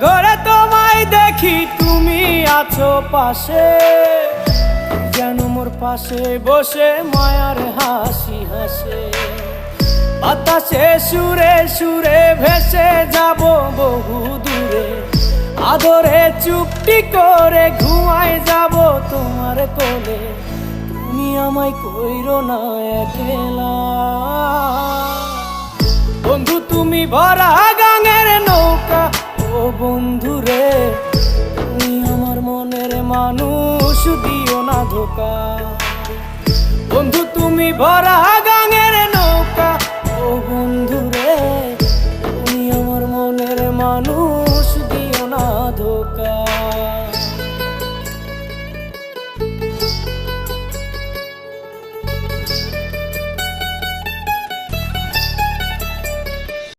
ঘরে তোমায় দেখি তুমি আছো পাশে, যেন মোর পাশে বসে মায়ার হাসি হাসে। বাতাসে সুরে সুরে ভেসে যাব বহু দূরে, আদরে চুপটি করে ঘুমায় যাব তোমার কোলে। তুমি আমায় কইরো না একলা বন্ধু, তুমি ভরা গাঙের নৌকা। ও বন্ধু রে, তুমি আমার মনের মানুষ, দিও না ধোকা। বন্ধু তুমি ভরা